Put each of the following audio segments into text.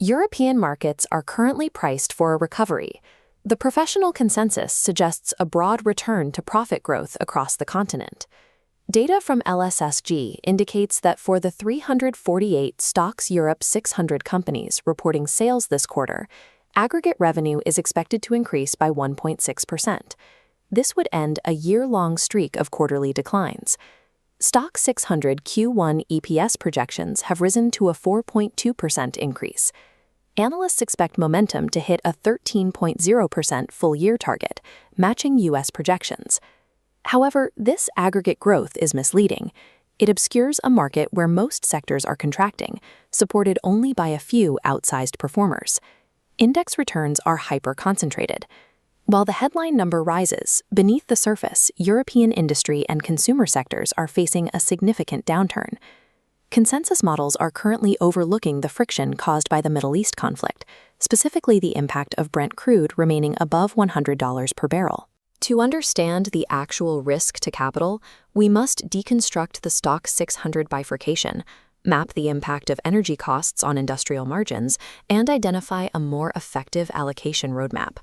European markets are currently priced for a recovery. The professional consensus suggests a broad return to profit growth across the continent. Data from LSSG indicates that for the 348 STOXX Europe 600 companies reporting sales this quarter, aggregate revenue is expected to increase by 1.6%. This would end a year-long streak of quarterly declines. STOXX 600 Q1 EPS projections have risen to a 4.2% increase. Analysts expect momentum to hit a 13.0% full-year target, matching U.S. projections. However, this aggregate growth is misleading. It obscures a market where most sectors are contracting, supported only by a few outsized performers. Index returns are hyper-concentrated. While the headline number rises, beneath the surface, European industry and consumer sectors are facing a significant downturn. Consensus models are currently overlooking the friction caused by the Middle East conflict, specifically the impact of Brent crude remaining above $100 per barrel. To understand the actual risk to capital, we must deconstruct the STOXX 600 bifurcation, map the impact of energy costs on industrial margins, and identify a more effective allocation roadmap.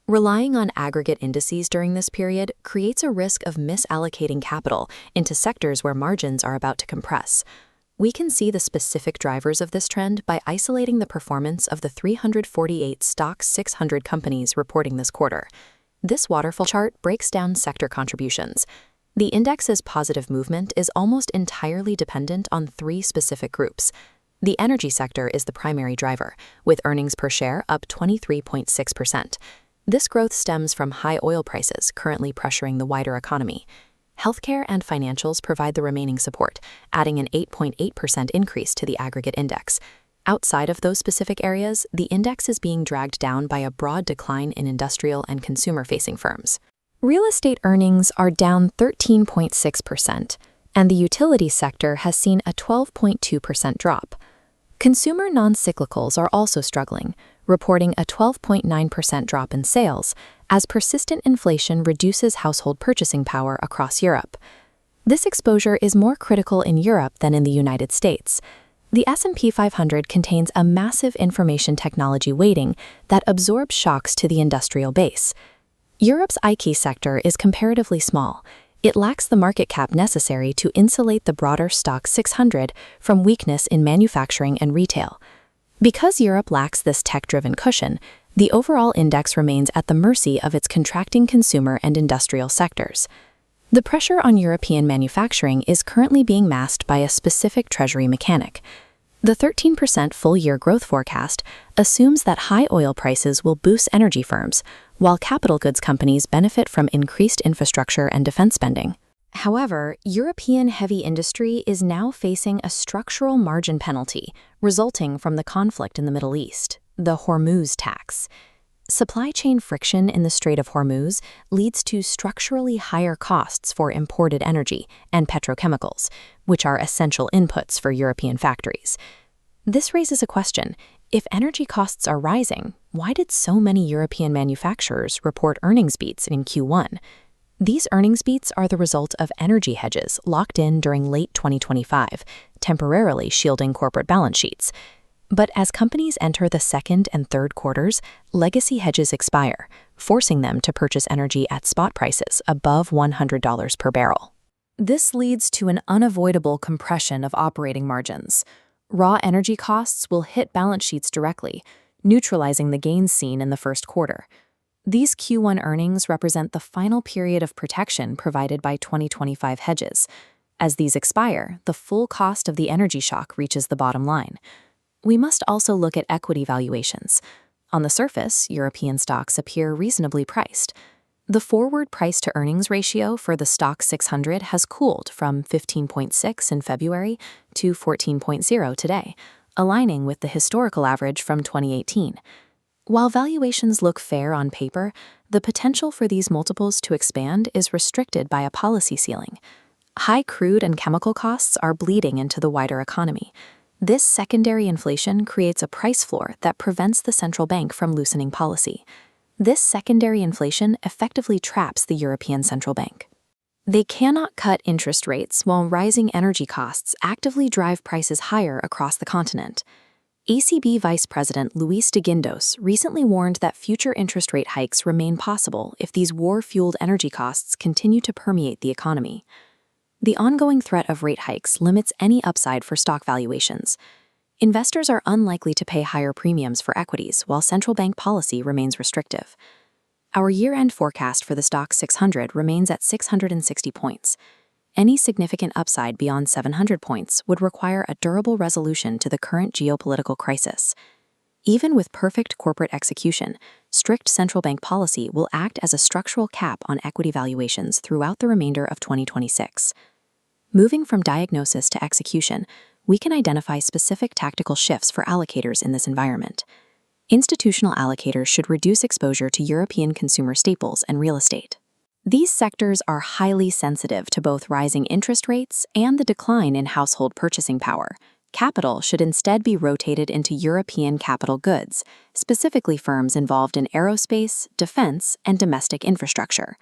Relying on aggregate indices during this period creates a risk of misallocating capital into sectors where margins are about to compress. We can see the specific drivers of this trend by isolating the performance of the 348 STOXX 600 companies reporting this quarter. This waterfall chart breaks down sector contributions. The index's positive movement is almost entirely dependent on three specific groups. The energy sector is the primary driver, with earnings per share up 23.6%. This growth stems from high oil prices currently pressuring the wider economy. Healthcare and financials provide the remaining support, adding an 8.8% increase to the aggregate index. Outside of those specific areas, the index is being dragged down by a broad decline in industrial and consumer-facing firms. Real estate earnings are down 13.6%, and the utility sector has seen a 12.2% drop. Consumer non-cyclicals are also struggling, reporting a 12.9% drop in sales as persistent inflation reduces household purchasing power across Europe. This exposure is more critical in Europe than in the United States. The S&P 500 contains a massive information technology weighting that absorbs shocks to the industrial base. Europe's IT sector is comparatively small. It lacks the market cap necessary to insulate the broader STOXX 600 from weakness in manufacturing and retail. Because Europe lacks this tech-driven cushion, the overall index remains at the mercy of its contracting consumer and industrial sectors. The pressure on European manufacturing is currently being masked by a specific treasury mechanic. The 13% full-year growth forecast assumes that high oil prices will boost energy firms, while capital goods companies benefit from increased infrastructure and defense spending. However, European heavy industry is now facing a structural margin penalty resulting from the conflict in the Middle East, the Hormuz Tax. Supply chain friction in the Strait of Hormuz leads to structurally higher costs for imported energy and petrochemicals, which are essential inputs for European factories. This raises a question. If energy costs are rising, why did so many European manufacturers report earnings beats in Q1? These earnings beats are the result of energy hedges locked in during late 2025, temporarily shielding corporate balance sheets. But as companies enter the second and third quarters, legacy hedges expire, forcing them to purchase energy at spot prices above $100 per barrel. This leads to an unavoidable compression of operating margins. Raw energy costs will hit balance sheets directly, neutralizing the gains seen in the first quarter. These Q1 earnings represent the final period of protection provided by 2025 hedges. As these expire, the full cost of the energy shock reaches the bottom line. We must also look at equity valuations. On the surface, European stocks appear reasonably priced. The forward price-to-earnings ratio for the STOXX 600 has cooled from 15.6 in February to 14.0 today, aligning with the historical average from 2018. While valuations look fair on paper, the potential for these multiples to expand is restricted by a policy ceiling. High crude and chemical costs are bleeding into the wider economy. This secondary inflation creates a price floor that prevents the central bank from loosening policy. This secondary inflation effectively traps the European Central Bank. They cannot cut interest rates while rising energy costs actively drive prices higher across the continent. ECB Vice President Luis de Guindos recently warned that future interest rate hikes remain possible if these war-fueled energy costs continue to permeate the economy. The ongoing threat of rate hikes limits any upside for stock valuations. Investors are unlikely to pay higher premiums for equities while central bank policy remains restrictive. Our year-end forecast for the STOXX 600 remains at 660 points. Any significant upside beyond 700 points would require a durable resolution to the current geopolitical crisis. Even with perfect corporate execution, strict central bank policy will act as a structural cap on equity valuations throughout the remainder of 2026. Moving from diagnosis to execution, we can identify specific tactical shifts for allocators in this environment. Institutional allocators should reduce exposure to European consumer staples and real estate. These sectors are highly sensitive to both rising interest rates and the decline in household purchasing power. Capital should instead be rotated into European capital goods, specifically firms involved in aerospace, defense, and domestic infrastructure.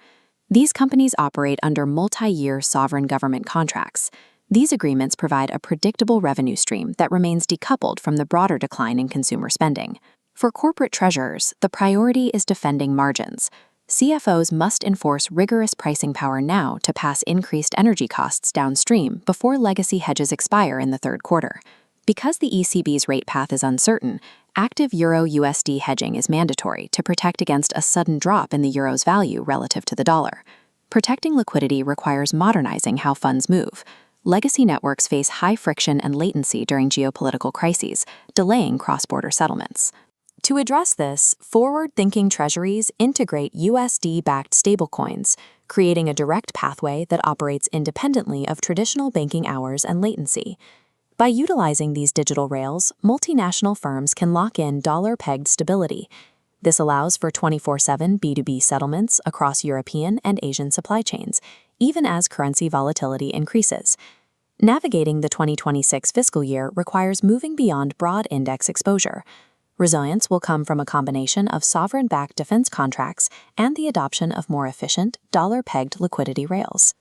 These companies operate under multi-year sovereign government contracts. These agreements provide a predictable revenue stream that remains decoupled from the broader decline in consumer spending. For corporate treasurers, the priority is defending margins. CFOs must enforce rigorous pricing power now to pass increased energy costs downstream before legacy hedges expire in the third quarter. Because the ECB's rate path is uncertain, active Euro-USD hedging is mandatory to protect against a sudden drop in the euro's value relative to the dollar. Protecting liquidity requires modernizing how funds move. Legacy networks face high friction and latency during geopolitical crises, delaying cross-border settlements. To address this, forward-thinking treasuries integrate USD-backed stablecoins, creating a direct pathway that operates independently of traditional banking hours and latency. By utilizing these digital rails, multinational firms can lock in dollar-pegged stability. This allows for 24/7 B2B settlements across European and Asian supply chains, even as currency volatility increases. Navigating the 2026 fiscal year requires moving beyond broad index exposure. Resilience will come from a combination of sovereign-backed defense contracts and the adoption of more efficient, dollar-pegged liquidity rails.